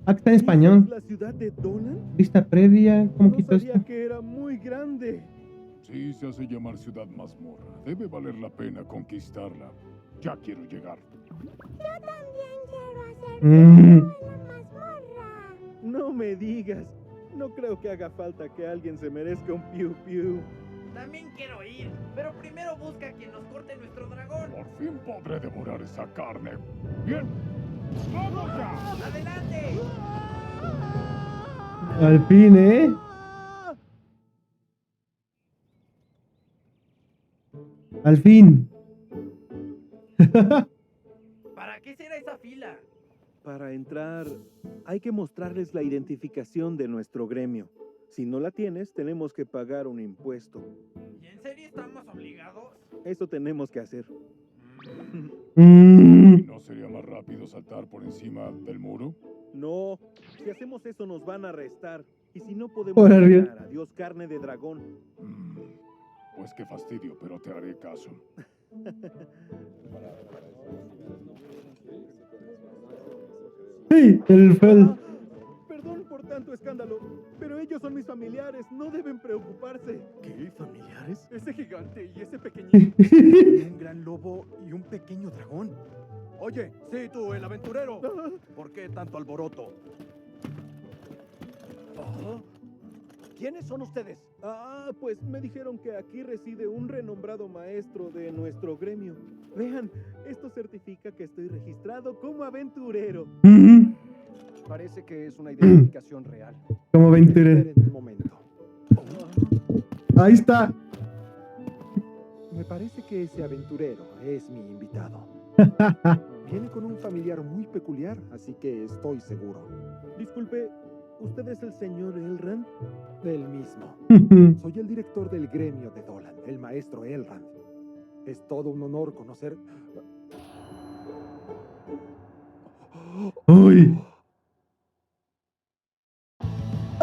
Ah, que está en ¿Esa español. es la ciudad de Dolan? Vista previa. ¿Cómo No quito sabía esto? que era muy grande. Sí, se hace llamar Ciudad Mazmorra. Debe valer la pena conquistarla. Ya quiero llegar. Yo también quiero hacer Mm. video en la mazmorra. No me digas. No creo que haga falta que alguien se merezca un piu piu. También quiero ir, pero primero busca a quien nos corte nuestro dragón. Por fin podré devorar esa carne. Bien. ¡Vamos ya! ¡Adelante! Al fin, ¿eh? Al fin. ¿Para qué será esa fila? Para entrar, hay que mostrarles la identificación de nuestro gremio. Si no la tienes, tenemos que pagar un impuesto. ¿Y en serio estamos obligados? Eso tenemos que hacer. Mm. ¿No sería más rápido saltar por encima del muro? No, si hacemos eso nos van a arrestar. Y si no podemos Por arriba. ganar, adiós carne de dragón. Pues qué fastidio, pero te haré caso. Sí, el fel. Perdón por tanto escándalo, pero ellos son mis familiares, no deben preocuparse. ¿Qué? ¿Familiares? Ese gigante y ese pequeñito. Un gran lobo y un pequeño dragón. Oye, sí, tú, el aventurero. Ah, ¿Por qué tanto alboroto? ¿Quiénes son ustedes? pues me dijeron que aquí reside un renombrado maestro de nuestro gremio. Vean, esto certifica que estoy registrado como aventurero. Ujú. Parece que es una identificación real. Como aventurero. Esperen un momento. Ahí está. Me parece que ese aventurero es mi invitado. Viene con un familiar muy peculiar, así que estoy seguro. Disculpe, ¿usted es el señor Elrond? Del mismo. Soy el director del gremio de Dolan, el maestro Elrond. Es todo un honor conocer... Uy.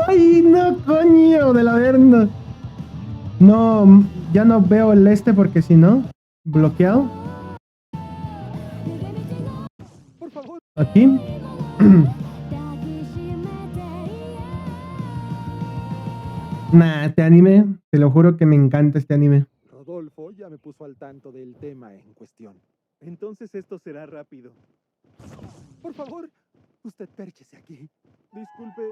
Ay, no, coño, de la verga. No, ya no veo el este porque si no, bloqueado. Por favor. Aquí. Nah, este anime, te lo juro que me encanta este anime. Rodolfo ya me puso al tanto del tema en cuestión. Entonces esto será rápido. Por favor, usted pérchese aquí. Disculpe,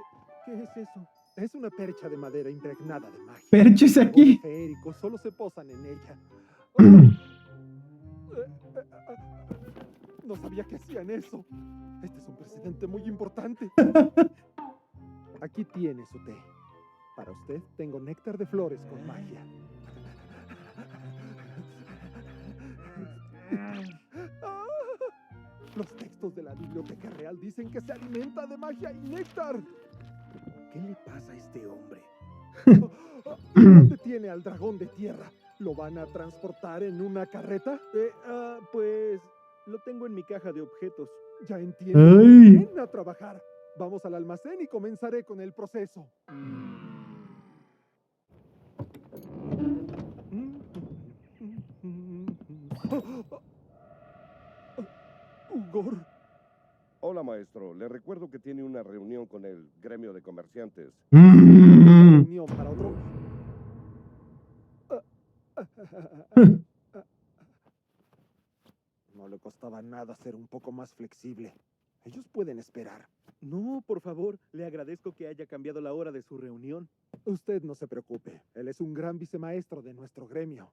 ¿qué es eso? Es una percha de madera impregnada de magia. Pérchese aquí. Los feéricos solo se posan en ella. No sabía que hacían eso. Este es un precedente muy importante. Aquí tiene su té. Para usted tengo néctar de flores con magia. Los textos de la Biblioteca Real dicen que se alimenta de magia y néctar. ¿Qué le pasa a este hombre? ¿Dónde tiene al dragón de tierra? ¿Lo van a transportar en una carreta? Pues lo tengo en mi caja de objetos. Ya entiendo. Ay. Ven a trabajar. Vamos al almacén y comenzaré con el proceso. Ugor. Hola, maestro. Le recuerdo que tiene una reunión con el gremio de comerciantes. Reunión para otro. No le costaba nada ser un poco más flexible. Ellos pueden esperar. No, por favor, le agradezco que haya cambiado la hora de su reunión. Usted no se preocupe. Él es un gran vicemaestro de nuestro gremio.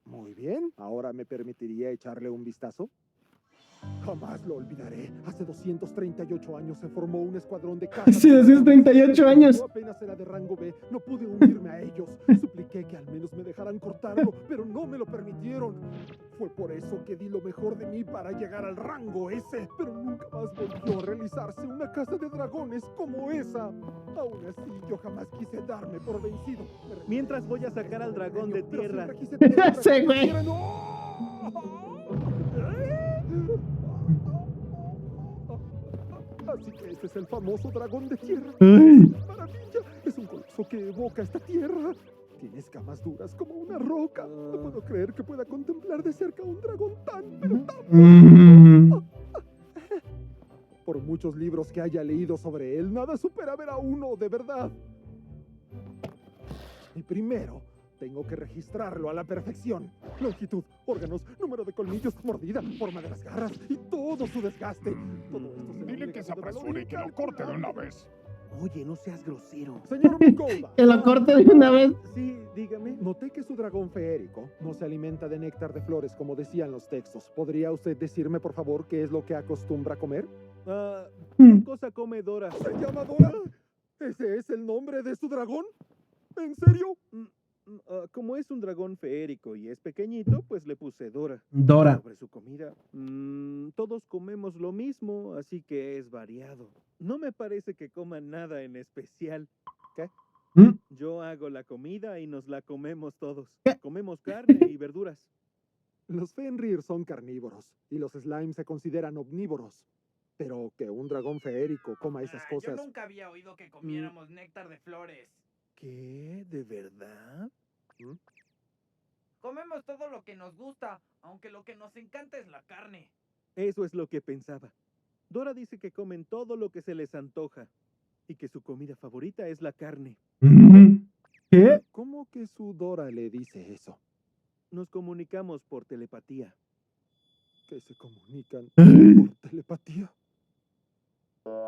Muy bien. ¿Ahora me permitiría echarle un vistazo? Jamás lo olvidaré. Hace 238 años se formó un escuadrón de caza. Hace 238 años. Yo apenas era de rango B. No pude unirme a ellos. Supliqué que al menos me dejaran cortarlo, pero no me lo permitieron. Fue por eso que di lo mejor de mí para llegar al rango S. Pero nunca más volvió a realizarse una caza de dragones como esa. Aún así, yo jamás quise darme por vencido. Mientras voy a sacar al dragón de Pero tierra. siempre quise tener un Sí, dragón de güey. tierra. ¡No! Así que este es el famoso dragón de tierra. Ay. ¡Maravilla! Es un coloso que evoca esta tierra. Tiene escamas duras como una roca. No puedo creer que pueda contemplar de cerca un dragón tan, pero tan... Mm. Por muchos libros que haya leído sobre él, nada supera ver a uno, de verdad. Y primero, tengo que registrarlo a la perfección. Longitud, órganos, número de colmillos, mordida, forma de las garras y todo su desgaste. Todo esto será un Dile que se legado de valor apresure y que lo corte de una vez. Oye, no seas grosero. Señor Mukoda. Que lo corte de una vez. Sí, dígame. Noté que su dragón feérico no se alimenta de néctar de flores como decían los textos. ¿Podría usted decirme, por favor, qué es lo que acostumbra a comer? Mm. ¿Qué cosa come Dora? ¿Se llama Dora? ¿Ese es el nombre de su dragón? ¿En serio? Como es un dragón feérico y es pequeñito, pues le puse Dora. Dora. Sobre su comida, todos comemos lo mismo, así que es variado. No me parece que coman nada en especial. ¿Mm? Yo hago la comida y nos la comemos todos. ¿Qué? Comemos carne y verduras. Los Fenrir son carnívoros y los Slimes se consideran omnívoros. Pero que un dragón feérico coma esas Yo cosas... nunca había oído que comiéramos néctar de flores. ¿Qué? ¿De verdad? Comemos todo lo que nos gusta, aunque lo que nos encanta es la carne. Eso es lo que pensaba. Dora dice que comen todo lo que se les antoja y que su comida favorita es la carne. Mm. ¿Qué? ¿Cómo que su Dora le dice eso? Nos comunicamos por telepatía. ¿Que se comunican Ay. por telepatía?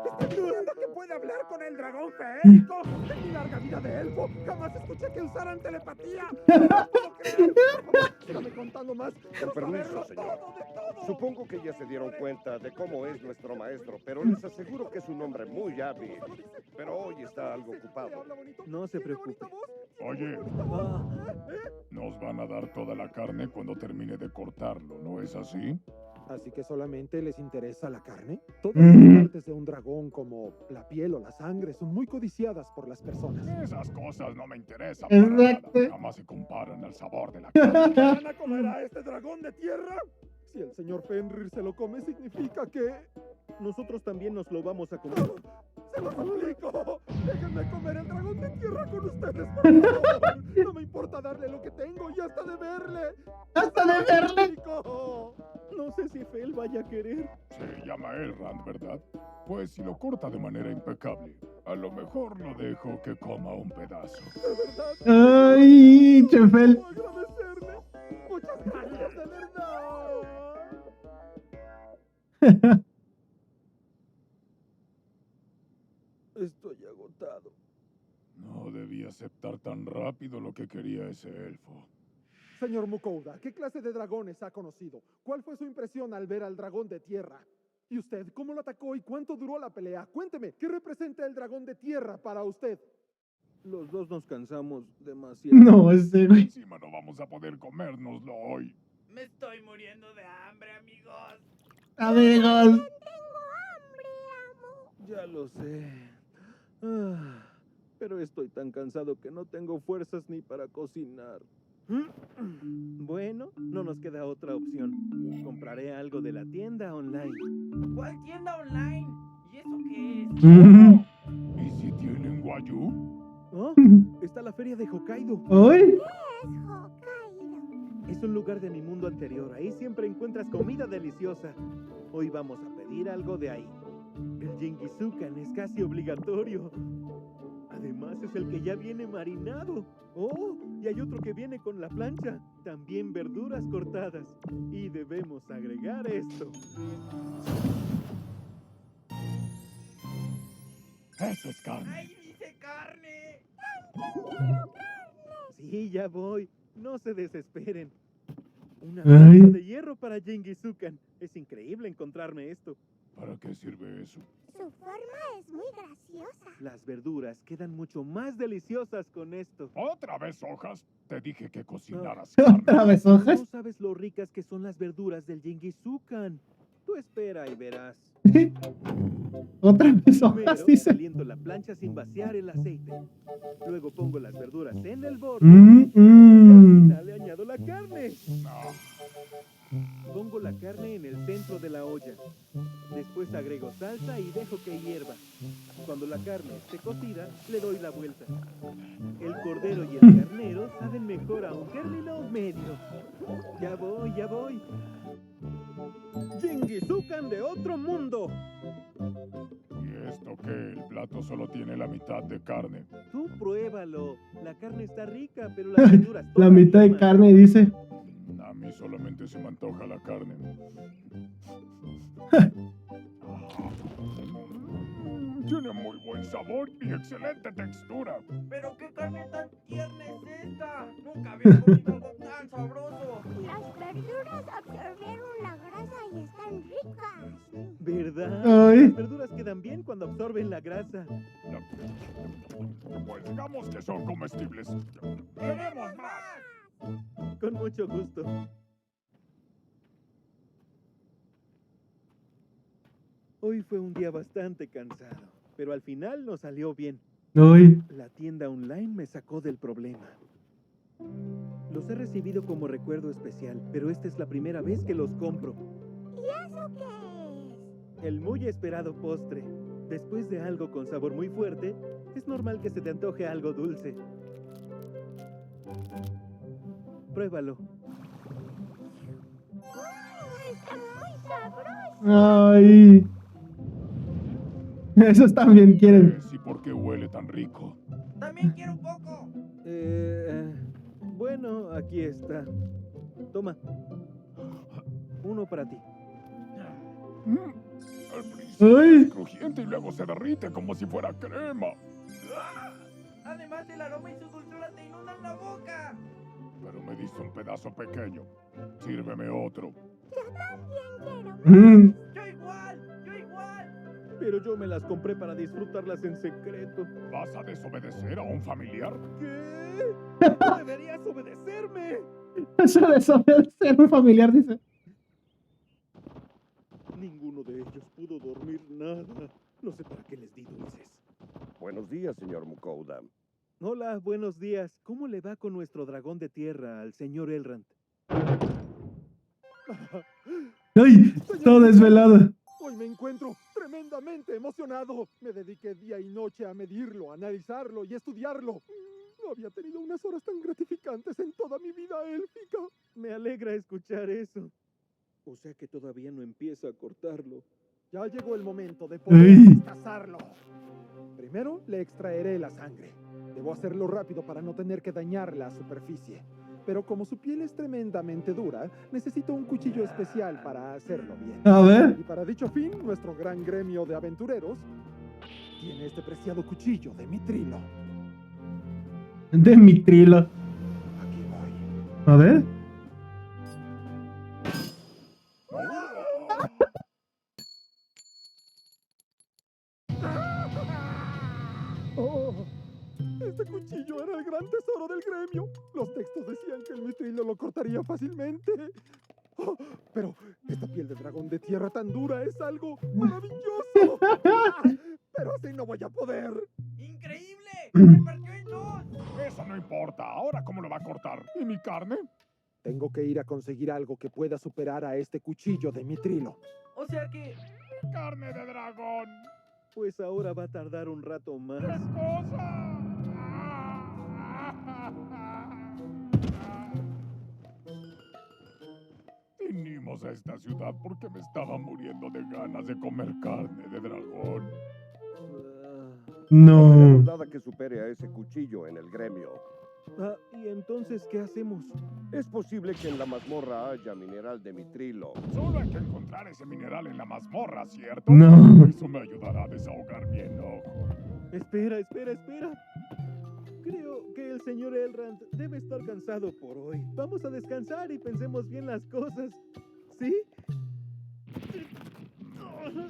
¿Estás diciendo que puede hablar con el dragón feérico? En mi larga vida de elfo, jamás escuché que usaran telepatía. No puedo creer. Por favor, sígame contando más. Quiero Con permiso, saberlo señor. todo, de todo. Supongo que ya se dieron cuenta de cómo es nuestro maestro, pero les aseguro que es un hombre muy hábil. Pero hoy está algo ocupado. No se preocupe. Oye, Ah, nos van a dar toda la carne cuando termine de cortarlo, ¿no es así? ¿Así que solamente les interesa la carne? Todas Mm. las partes de un dragón, como la piel o la sangre, son muy codiciadas por las personas. Esas cosas no me interesan para Exacto. nada. Jamás se comparan al sabor de la carne. ¿Van a comer a este dragón de tierra? Si el señor Fenrir se lo come, significa que... nosotros también nos lo vamos a comer. ¡Se lo suplico! ¡Déjenme comer el dragón de tierra con ustedes, por favor! No me importa darle lo que tengo y hasta de verle. ¡Hasta de verle! ¡Suplico! No sé si Fel vaya a querer. Se llama Elrond, ¿verdad? Pues si lo corta de manera impecable, a lo mejor lo dejo que coma un pedazo. De verdad, Ay, Chefel. quiero agradecerle. Muchas gracias, de verdad. Estoy agotado. No debí aceptar tan rápido lo que quería ese elfo. Señor Mukoda, ¿qué clase de dragones ha conocido? ¿Cuál fue su impresión al ver al dragón de tierra? ¿Y usted cómo lo atacó y cuánto duró la pelea? Cuénteme, ¿qué representa el dragón de tierra para usted? Los dos nos cansamos demasiado. No, ese güey. Encima no vamos a poder comérnoslo hoy. Me estoy muriendo de hambre, amigos. Amigos. Tengo hambre, amo. Ya lo sé. Pero estoy tan cansado que no tengo fuerzas ni para cocinar. Bueno, no nos queda otra opción. Compraré algo de la tienda online. ¿Cuál tienda online? ¿Y eso qué es? Mm. ¿Y si tienen guayú? Oh, está la feria de Hokkaido. Hoy. Es Hokkaido. Es un lugar de mi mundo anterior. Ahí siempre encuentras comida deliciosa. Hoy vamos a pedir algo de ahí. El Jingisukan es casi obligatorio. Además es el que ya viene marinado. Oh, y hay otro que viene con la plancha. También verduras cortadas. Y debemos agregar esto. Eso es carne. ¡Ay, dice carne! Sí, ya voy. No se desesperen. Una Ay. plancha de hierro para Jingisukan. Es increíble encontrarme esto. ¿Para qué sirve eso? Su forma es muy graciosa. Las verduras quedan mucho más deliciosas con esto. ¿Otra vez hojas? Te dije que cocinaras Otra carne. vez hojas. No sabes lo ricas que son las verduras del Jingisukan. Tú espera y verás. Otra vez hojas, Primero dice. caliento la plancha sin vaciar el aceite. Luego pongo las verduras en el borde. Mm, Y al mm. final le añado la carne. Ah, Pongo la carne en el centro de la olla. Después agrego salsa y dejo que hierva. Cuando la carne esté cocida, le doy la vuelta. El cordero y el carnero saben mejor a un término medio. Ya voy, ya voy. Jingisukan de otro mundo. ¿Y esto qué? El plato solo tiene la mitad de carne. Tú pruébalo. La carne está rica, pero las verduras La todavía mitad de más. carne, dice. A mí solamente se me antoja la carne. Tiene muy buen sabor y excelente textura. Pero qué carne tan tierna es esta. Nunca había comido algo tan sabroso. Las verduras absorbieron la grasa y están ricas. ¿Verdad? Ay. Las verduras quedan bien cuando absorben la grasa. Pues digamos que son comestibles. ¡Queremos más! Con mucho gusto. Hoy fue un día bastante cansado, pero al final nos salió bien. Uy. La tienda online me sacó del problema. Los he recibido como recuerdo especial, pero esta es la primera vez que los compro. ¿Y eso qué es? El muy esperado postre. Después de algo con sabor muy fuerte, es normal que se te antoje algo dulce. Pruébalo. Está muy sabroso. Ay. Esos también quieren. ¿Y por qué huele tan rico? También quiero un poco. Bueno, aquí está. Toma. Uno para ti. Al principio Ay. es crujiente y luego se derrite como si fuera crema. Además, el aroma y su dulzura te inundan la boca. Pero me diste un pedazo pequeño. Sírveme otro. Yo también quiero. Mm. Yo igual, yo igual. Pero yo me las compré para disfrutarlas en secreto. ¿Vas a desobedecer a un familiar? ¿Qué? ¡No deberías obedecerme! Eso de ser un familiar, dice. Ninguno de ellos pudo dormir nada. No sé para qué les di dulces. Buenos días, señor Mukouda. Hola, buenos días. ¿Cómo le va con nuestro dragón de tierra, al señor Elrond? Ay, todo desvelado. Hoy me encuentro tremendamente emocionado. Me dediqué día y noche a medirlo, analizarlo y estudiarlo. No había tenido unas horas tan gratificantes en toda mi vida élfica. Me alegra escuchar eso. O sea que todavía no empieza a cortarlo. Ya llegó el momento de poder Ey. destazarlo. Primero le extraeré la sangre. Debo hacerlo rápido para no tener que dañar la superficie. Pero como su piel es tremendamente dura, necesito un cuchillo especial para hacerlo bien. A ver. Y para dicho fin, nuestro gran gremio de aventureros tiene este preciado cuchillo de mitrilo. De mitrilo. Aquí voy. A ver. ¡Oh! Este cuchillo era el gran tesoro del gremio. Los textos decían que el mitrilo lo cortaría fácilmente. Oh, pero esta piel de dragón de tierra tan dura es algo maravilloso. Pero así no voy a poder. ¡Increíble! ¡Se partió en dos! Eso no importa. ¿Ahora cómo lo va a cortar? ¿Y mi carne? Tengo que ir a conseguir algo que pueda superar a este cuchillo de mitrilo. O sea que... ¡Carne de dragón! Pues ahora va a tardar un rato más. ¡Qué cosa! Vinimos a esta ciudad porque me estaba muriendo de ganas de comer carne de dragón. No No. tenemos nada que supere a ese cuchillo en el gremio. ¿Y entonces qué hacemos? Es posible que en la mazmorra haya mineral de mitrilo. Solo hay que encontrar ese mineral en la mazmorra, ¿cierto? No. Eso me ayudará a desahogar mi enojo. Espera. Creo que el señor Elrond debe estar cansado por hoy. Vamos a descansar y pensemos bien las cosas. ¿Sí?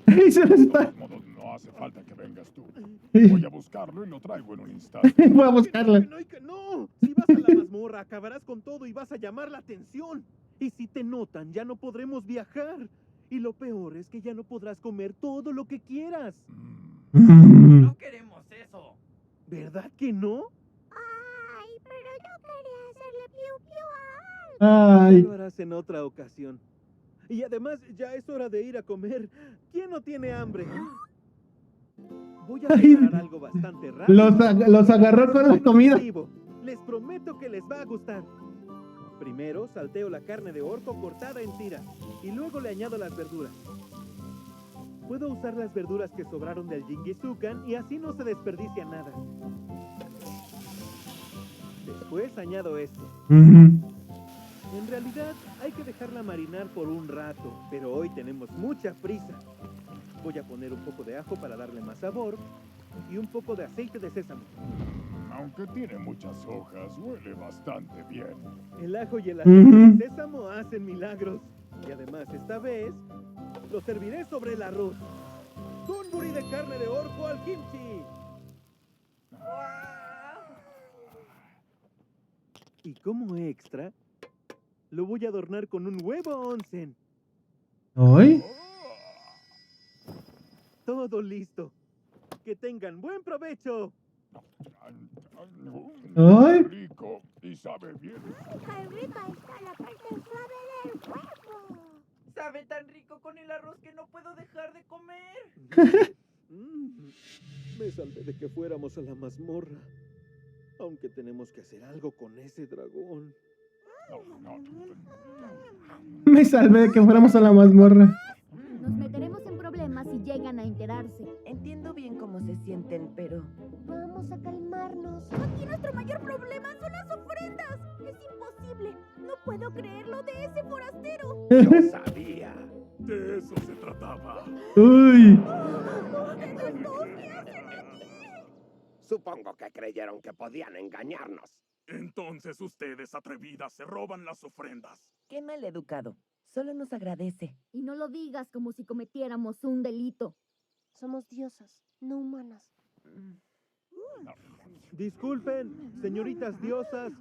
Y se les De está. todos modos, no hace falta que vengas tú. Voy Voy a buscarlo y lo traigo en un instante. a buscarla. No. Si vas a la mazmorra, acabarás con todo y vas a llamar la atención. Y si te notan, ya no podremos viajar. Y lo peor es que ya no podrás comer todo lo que quieras. Mm. No queremos eso. ¿Verdad que no? Ay, pero yo quería hacerle piu piu a Al. Ya Ay. lo harás en otra ocasión. Y además, ya es hora de ir a comer. ¿Quién no tiene hambre? Voy a Ay. preparar algo bastante rápido. Los agarró con la comida. Les prometo que les va a gustar. Primero salteo la carne de orco cortada en tiras y luego le añado las verduras. Puedo usar las verduras que sobraron del Jingisukan y así no se desperdicia nada. Después añado esto. Ujú. En realidad hay que dejarla marinar por un rato, pero hoy tenemos mucha prisa. Voy a poner un poco de ajo para darle más sabor y un poco de aceite de sésamo. Aunque tiene muchas hojas, huele bastante bien. El ajo y el aceite Ujú. de sésamo hacen milagros. Y además, esta vez, lo serviré sobre el arroz. Donburi de carne de orco al kimchi. Y como extra, lo voy a adornar con un huevo onsen. ¿Ay? Todo listo. Que tengan buen provecho. Ay. Rico y sabe bien. ¡Qué rica está la parte suave del huevo! Sabe tan rico con el arroz que no puedo dejar de comer. Me salvé de que fuéramos a la mazmorra. Aunque tenemos que hacer algo con ese dragón. Me salvé de que fuéramos a la mazmorra. Nos meteremos en problemas si llegan a enterarse. Entiendo bien cómo se sienten, pero Vamos a calmarnos. Aquí nuestro mayor problema son las ofrendas. Es imposible. No puedo creerlo de ese forastero. Yo sabía. De eso se trataba. Uy. Supongo que creyeron que podían engañarnos. Entonces ustedes, atrevidas, se roban las ofrendas. qué mal educado. Solo nos agradece. Y no lo digas como si cometiéramos un delito. Somos diosas, no humanas. Disculpen, señoritas diosas.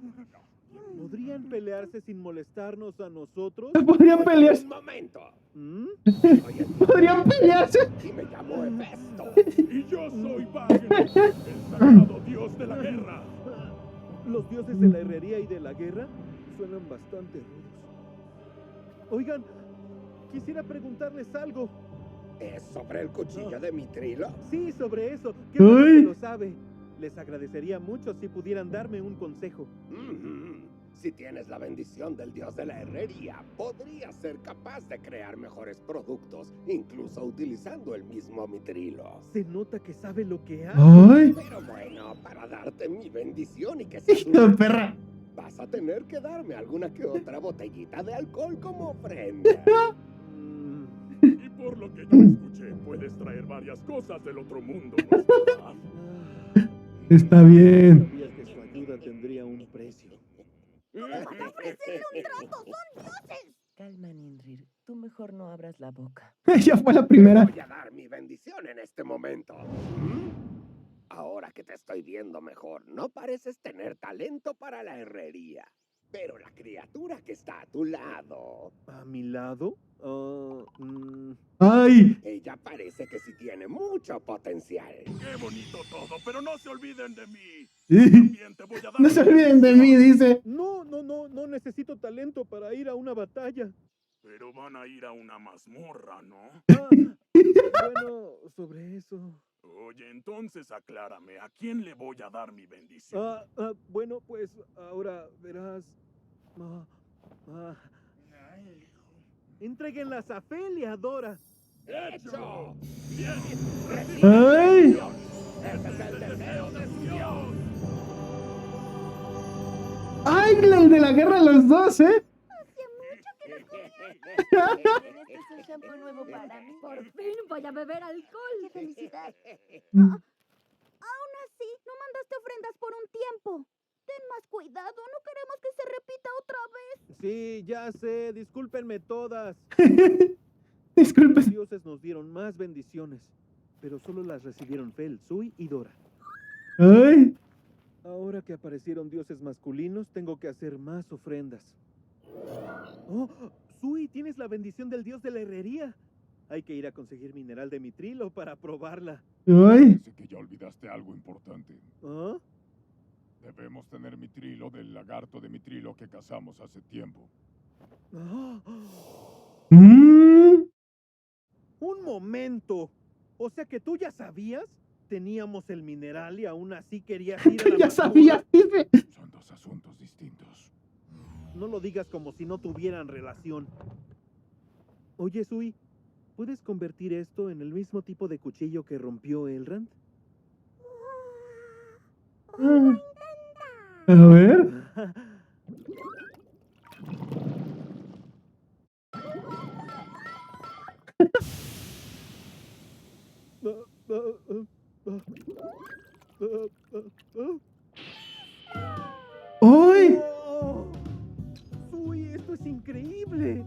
¿Podrían pelearse sin molestarnos a nosotros? Podrían pelearse. Un momento. ¿Mm? Soy el Podrían pelearse. y me llamo Hefesto. Y yo soy Wagner, el sagrado dios de la guerra. Los dioses de la herrería y de la guerra suenan bastante rudos. Oigan, quisiera preguntarles algo. ¿Es sobre el cuchillo de Mitrilo? Sí, sobre eso. ¿Qué bueno Uy. que lo sabe? Les agradecería mucho si pudieran darme un consejo. Si tienes la bendición del dios de la herrería, podrías ser capaz de crear mejores productos, incluso utilizando el mismo Mitrilo. Se nota que sabe lo que hace. Ay. Pero bueno, para darte mi bendición y que sea Hijo de perra. vas a tener que darme alguna que otra botellita de alcohol como ofrenda. Mm, Y por lo que yo escuché, puedes traer varias cosas del otro mundo, ¿no es verdad? Está bien. Sabía que su ayuda tendría un precio. Calma, Ninrir. Tú mejor no abras la boca. Ella fue la primera. Voy a dar mi bendición en este momento. Ahora que te estoy viendo mejor, no pareces tener talento para la herrería. Pero la criatura que está a tu lado, ¿A mi lado? Ay. ella parece que sí tiene mucho potencial. Qué bonito todo, pero no se olviden de mí. Sí. También te voy a dar No se olviden de mí, dice. No necesito talento para ir a una batalla. Pero van a ir a una mazmorra, ¿no? Bueno, sobre eso. Oye, entonces aclárame, ¿a quién le voy a dar mi bendición? Bueno, pues ahora verás. Entréguenlas a Felia, Dora. ¡Hecho! ¡Bien! Ay. ¡Ese es el deseo de Dios! Ay, el de la guerra los dos, ¿eh? Este es el shampoo nuevo para mí. Por fin voy a beber alcohol. ¡Qué felicidad! Mm. Aún así, no mandaste ofrendas por un tiempo. Ten más cuidado, no queremos que se repita otra vez. Sí, ya sé. Discúlpenme todas. Disculpe. Los dioses nos dieron más bendiciones, pero solo las recibieron Fel, Sui y Dora. Ay. Ahora que aparecieron dioses masculinos, tengo que hacer más ofrendas. ¡Oh! Sui, tienes la bendición del dios de la herrería. Hay que ir a conseguir mineral de mitrilo para probarla. Ay. Parece que ya olvidaste algo importante. ¿Ah? Debemos tener mitrilo del lagarto de mitrilo que cazamos hace tiempo. ¡Ah! Mm. ¡Un momento! O sea que tú ya sabías. Teníamos el mineral y aún así querías ir a la Ya mazmorra. sabías, dice. Son dos asuntos distintos. No lo digas como si no tuvieran relación. Oye, Sui, ¿puedes convertir esto en el mismo tipo de cuchillo que rompió Elrond? A ver. ¡Uy! ¡Uy, esto es increíble!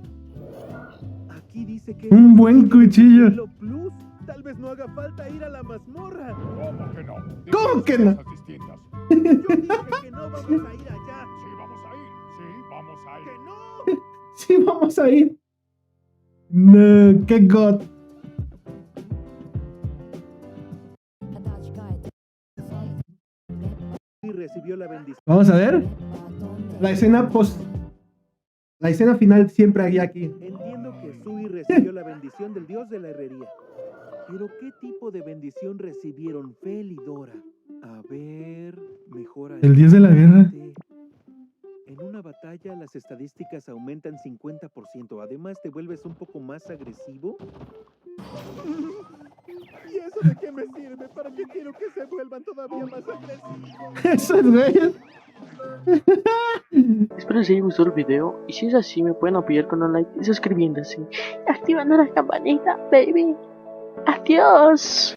Aquí dice que Un buen cuchillo. Lo plus. Tal vez no haga falta ir a la mazmorra. ¿Cómo que no? ¿Cómo que no? Cosas distintas. Yo dije que no vamos a ir allá. Sí, vamos a ir. Sí, vamos a ir. ¡Que no! Sí, vamos a ir. No, qué god. Y recibió la bendición. Vamos a ver. La escena post. La escena final siempre hay aquí. Entiendo que Sui recibió la bendición del dios de la herrería. Pero ¿qué tipo de bendición recibieron Fel y Dora? A ver, mejora El dios de la guerra. En una batalla las estadísticas aumentan 50%. Además, te vuelves un poco más agresivo. ¿Y eso de qué me sirve? ¿Para qué quiero que se vuelvan todavía más agresivos? Esos güeyes. Espero les haya gustado el video y si es así me pueden apoyar con un like y suscribiéndose y activando la campanita, baby. Adiós.